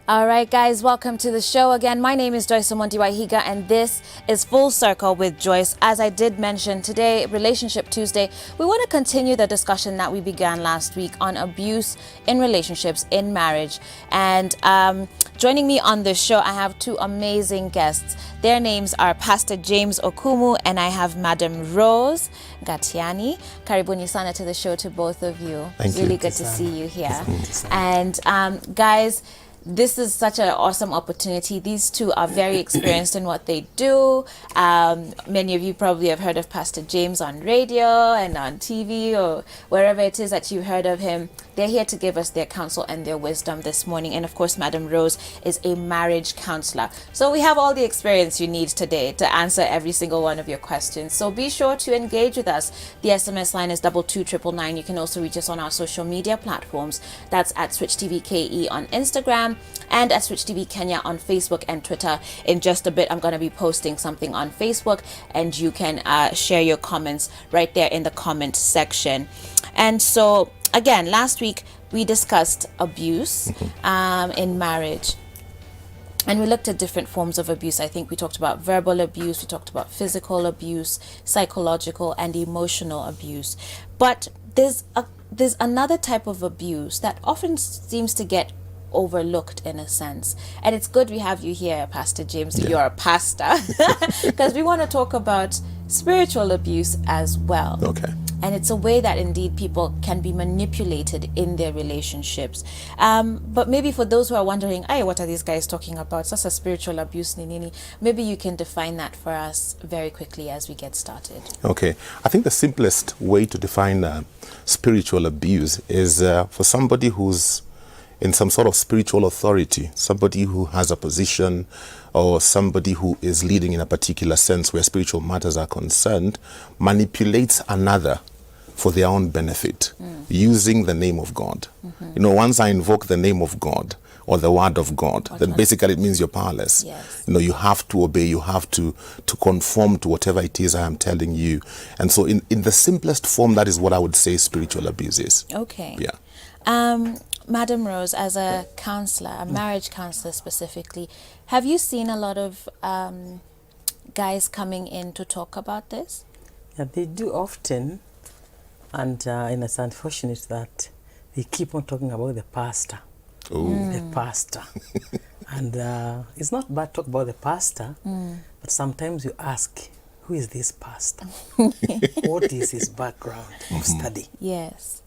All right, guys, welcome to the show again. My name is Joyce Omondi Wahiga, and this is Full Circle with Joyce. As I did mention today, Relationship Tuesday, we want to continue the discussion that we began last week on abuse in relationships, in marriage. And joining me on this show, I have two amazing guests. Their names are Pastor James Okumu, and I have Madam Rose Gatiani. Karibuni sana to the show to both of you. Thank you. Really good to see you here. And guys, this is such an awesome opportunity. These two are very experienced in what they do. Many of you probably have heard of Pastor James on radio and on TV or wherever it is that you heard of him. They're here to give us their counsel and their wisdom this morning. And of course, Madam Rose is a marriage counselor. So we have all the experience you need today to answer every single one of your questions. So be sure to engage with us. The SMS line is 22999. You can also reach us on our social media platforms. That's at Switch TV KE on Instagram and at Switch TV Kenya on Facebook and Twitter. In just a bit, I'm going to be posting something on Facebook, and you can share your comments right there in the comment section. And so, again, last week we discussed abuse in marriage. And we looked at different forms of abuse. I think we talked about verbal abuse, we talked about physical abuse, psychological and emotional abuse. But there's another type of abuse that often seems to get overlooked in a sense. And it's good we have you here, Pastor James. Yeah. You're a pastor. Because we want to talk about spiritual abuse as well. Okay. And it's a way that indeed people can be manipulated in their relationships. But maybe for those who are wondering, hey, what are these guys talking about? That's a spiritual abuse, Ninini. Maybe you can define that for us very quickly as we get started. Okay. I think the simplest way to define spiritual abuse is for somebody who's in some sort of spiritual authority, somebody who has a position or somebody who is leading in a particular sense where spiritual matters are concerned, manipulates another for their own benefit, using the name of God. You know, once I invoke the name of God or the word of God, then basically it means you're powerless. Yes. You know, you have to obey, you have to conform to whatever it is I am telling you. And so in the simplest form, that is what I would say spiritual abuse is. Okay. Yeah. Madam Rose, as a counselor, a marriage counselor specifically, have you seen a lot of guys coming in to talk about this? Yeah, they do often, and it's unfortunate that they keep on talking about the pastor. The pastor. And it's not bad to talk about the pastor, but sometimes you ask, who is this pastor? What is his background of study? Yes.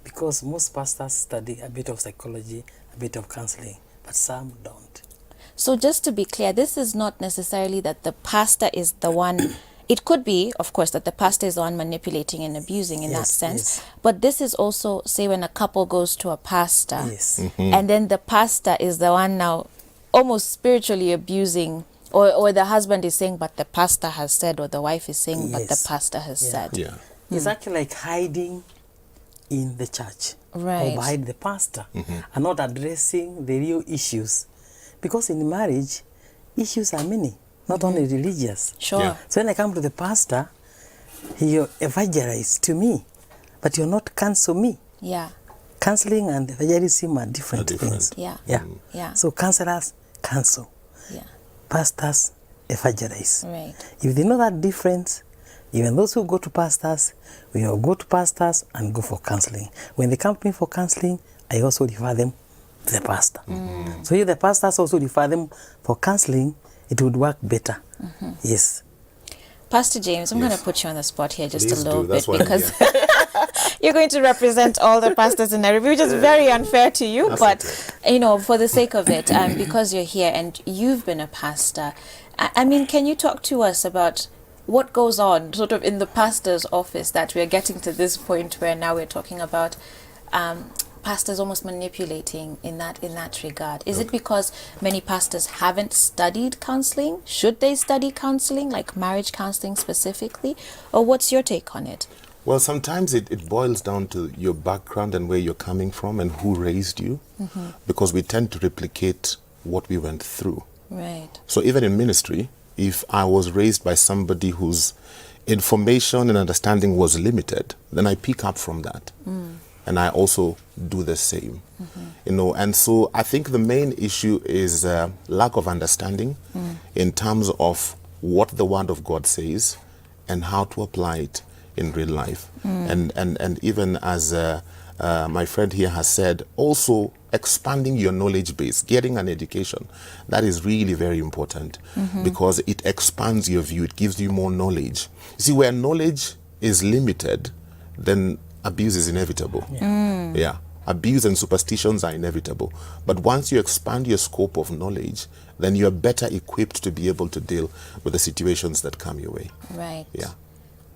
Because most pastors study a bit of psychology, a bit of counseling, but some don't. So just to be clear, this is not necessarily that the pastor is the one. It could be, of course, that the pastor is the one manipulating and abusing in that sense. Yes. But this is also, say, when a couple goes to a pastor, and then the pastor is the one now almost spiritually abusing, or the husband is saying, but the pastor has said, or the wife is saying, but the pastor has said. Yeah. It's actually like hiding in the church, right, or behind the pastor, and not addressing the real issues. Because in marriage, issues are many, not only religious. Sure. Yeah. So when I come to the pastor, he evangelize to me, but you're not counsel me. Yeah. Counseling and evangelism are different things. Yeah. Yeah. Yeah. So counselors counsel. Yeah. Pastors evangelize. Right. If they know that difference, even those who go to pastors, we all go to pastors and go for counseling. When they come to me for counseling, I also refer them to the pastor. So if the pastors also refer them for counseling, it would work better. Yes. Pastor James, I'm going to put you on the spot here just Please a little do. That's bit, why because you're going to represent all the pastors in Nairobi, which is very unfair to you. That's but, you know, for the sake of it, because you're here and you've been a pastor, I mean, can you talk to us about what goes on sort of in the pastor's office that we're getting to this point where now we're talking about pastors almost manipulating in that regard? Is it because many pastors haven't studied counseling? Should they study counseling, like marriage counseling specifically? Or what's your take on it? Well, sometimes it boils down to your background and where you're coming from and who raised you, because we tend to replicate what we went through. Right. So even in ministry, if I was raised by somebody whose information and understanding was limited, then I pick up from that. and I also do the same. You know, and so I think the main issue is lack of understanding in terms of what the Word of God says and how to apply it in real life. And even as my friend here has said, also expanding your knowledge base, getting an education, that is really very important because it expands your view, it gives you more knowledge. You see, where knowledge is limited, then abuse is inevitable. Yeah. Abuse and superstitions are inevitable. But once you expand your scope of knowledge, then you're better equipped to be able to deal with the situations that come your way. Right. Yeah.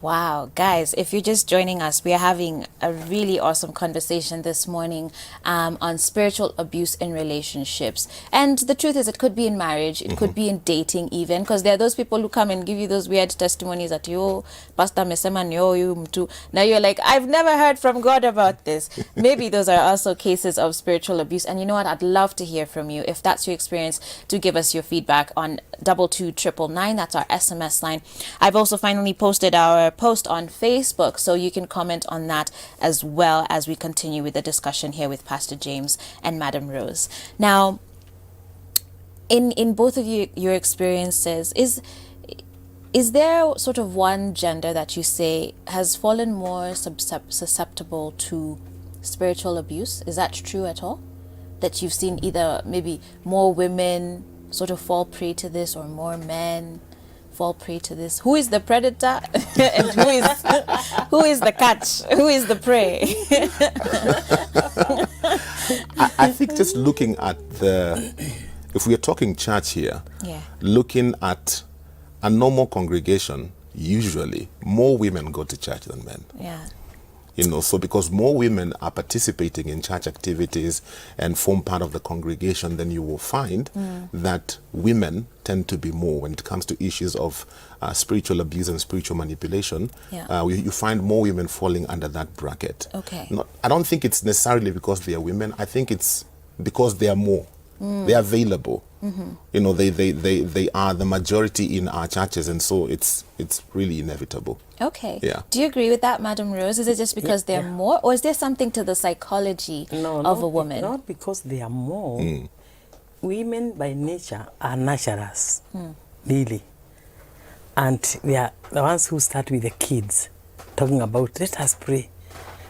Wow, guys, if you're just joining us, we are having a really awesome conversation this morning on spiritual abuse in relationships. And the truth is, it could be in marriage, it could be in dating even, because there are those people who come and give you those weird testimonies that, yo, Pastor Mesema, yo, you too. Now you're like, I've never heard from God about this. Maybe those are also cases of spiritual abuse. And you know what? I'd love to hear from you. If that's your experience, do give us your feedback on 22999. That's our SMS line. I've also finally posted our post on Facebook, so you can comment on that as well as we continue with the discussion here with Pastor James and Madam Rose. Now, in both of your experiences, is there sort of one gender that you say has fallen more susceptible to spiritual abuse? Is that true at all? That you've seen either maybe more women sort of fall prey to this or more men fall prey to this? Who is the predator and who is the catch? Who is the prey? I think just looking at if we are talking church here, looking at a normal congregation, usually more women go to church than men. Yeah. You know, so because more women are participating in church activities and form part of the congregation, then you will find that women tend to be more when it comes to issues of spiritual abuse and spiritual manipulation. You find more women falling under that bracket. Okay. I don't think it's necessarily because they are women. I think it's because they are more. They are available. You know, they are the majority in our churches, and so it's really inevitable. Okay. Yeah. Do you agree with that, Madam Rose? Is it just because they're more, or is there something to the psychology of a woman? Not because they are more. Women by nature are nurturers, really. And they are the ones who start with the kids, talking about, let us pray.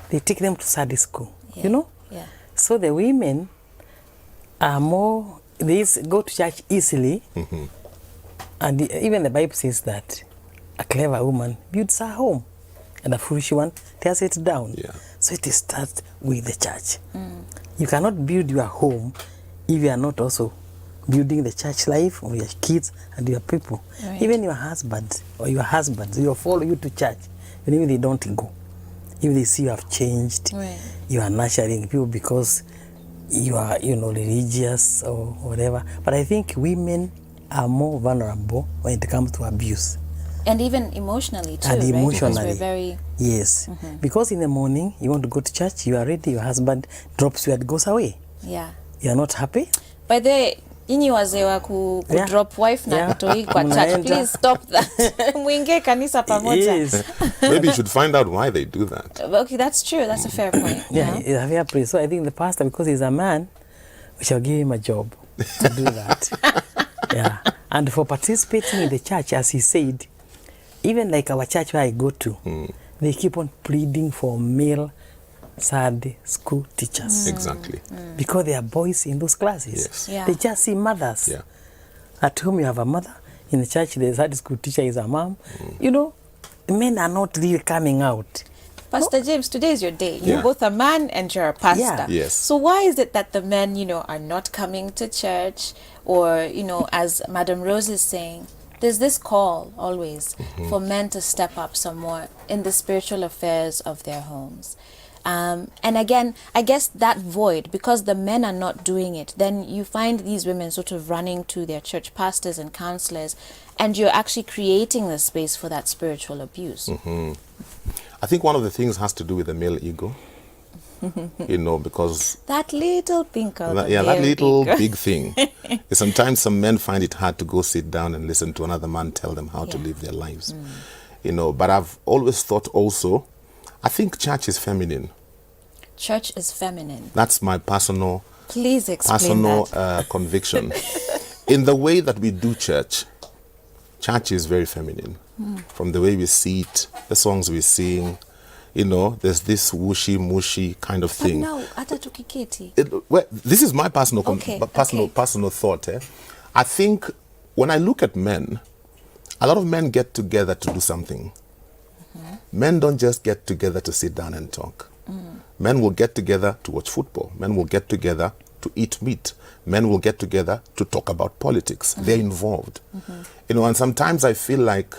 They take them to Sunday school, you know? Yeah. So the women are more, they go to church easily. And even the Bible says that a clever woman builds her home, and a foolish one tears it down. Yeah. So it starts with the church. You cannot build your home if you are not also building the church life of your kids and your people. Right. Even your husband or your husbands, they will follow you to church, and even if they don't go. If they see you have changed, you are nurturing people because you are, religious or whatever. But I think women are more vulnerable when it comes to abuse. And even emotionally too, And right? emotionally. Because we're very... Yes. Because in the morning, you want to go to church, you are ready, your husband drops you and goes away. Yeah. You are not happy? By the way, nyinyi wazee wa drop wife na kutoi kwa church, please stop that. Mwingie kanisa pamoja. Yes. Maybe you should find out why they do that. Okay, that's true. That's a fair point. Yeah, it's a fair place. So I think the pastor, because he's a man, we shall give him a job to do that. Yeah. And for participating in the church, as he said, even like our church where I go to, they keep on pleading for male Sunday school teachers. Exactly. Because there are boys in those classes. Yes. Yeah. They just see mothers. Yeah. At home you have a mother. In the church the Sunday school teacher is a mom. You know, men are not really coming out. Pastor James, today is your day. You're Yeah. both a man and you're a pastor. Yeah. Yes. So why is it that the men, are not coming to church? Or, as Madam Rose is saying, there's this call always for men to step up some more in the spiritual affairs of their homes. And again, I guess that void, because the men are not doing it, then you find these women sort of running to their church pastors and counselors, and you're actually creating the space for that spiritual abuse. I think one of the things has to do with the male ego. Because That little thing called that the male little ego. big thing. Sometimes some men find it hard to go sit down and listen to another man tell them how to Yeah. live their lives. But I've always thought also, I think church is feminine. Church is feminine. That's my personal Please explain that. conviction. In the way that we do church, church is very feminine. From the way we see it, the songs we sing, you know, there's this whooshy mushy kind of thing. But no, hata tukiketi. Well, this is my personal Okay, personal thought. I think when I look at men, a lot of men get together to do something. Men don't just get together to sit down and talk. Men will get together to watch football. Men will get together to eat meat. Men will get together to talk about politics. They're involved. You know, and sometimes I feel like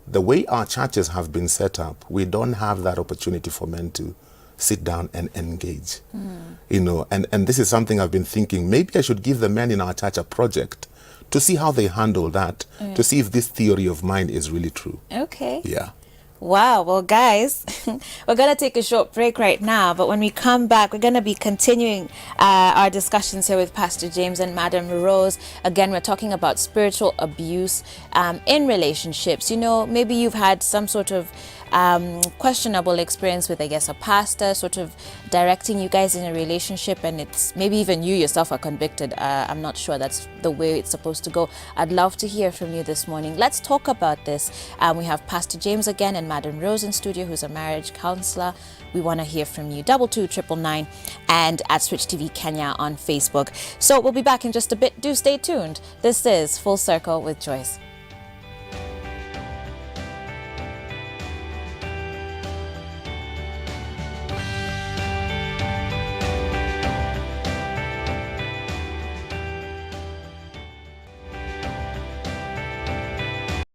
the way our churches have been set up, we don't have that opportunity for men to sit down and engage. You know, and this is something I've been thinking, maybe I should give the men in our church a project to see how they handle that, to see if this theory of mine is really true. Okay. Yeah. Wow. Well, guys, we're going to take a short break right now. But when we come back, we're going to be continuing our discussions here with Pastor James and Madam Rose. Again, we're talking about spiritual abuse in relationships. You know, maybe you've had some sort of questionable experience with, I guess, a pastor sort of directing you guys in a relationship, and it's maybe even you yourself are convicted. I'm not sure that's the way it's supposed to go. I'd love to hear from you this morning. Let's talk about this. We have Pastor James again and Madam Rose in studio, who's a marriage counselor. We want to hear from you. 22999 and at Switch TV Kenya on Facebook. So we'll be back in just a bit. Do stay tuned. This is Full Circle with Joyce.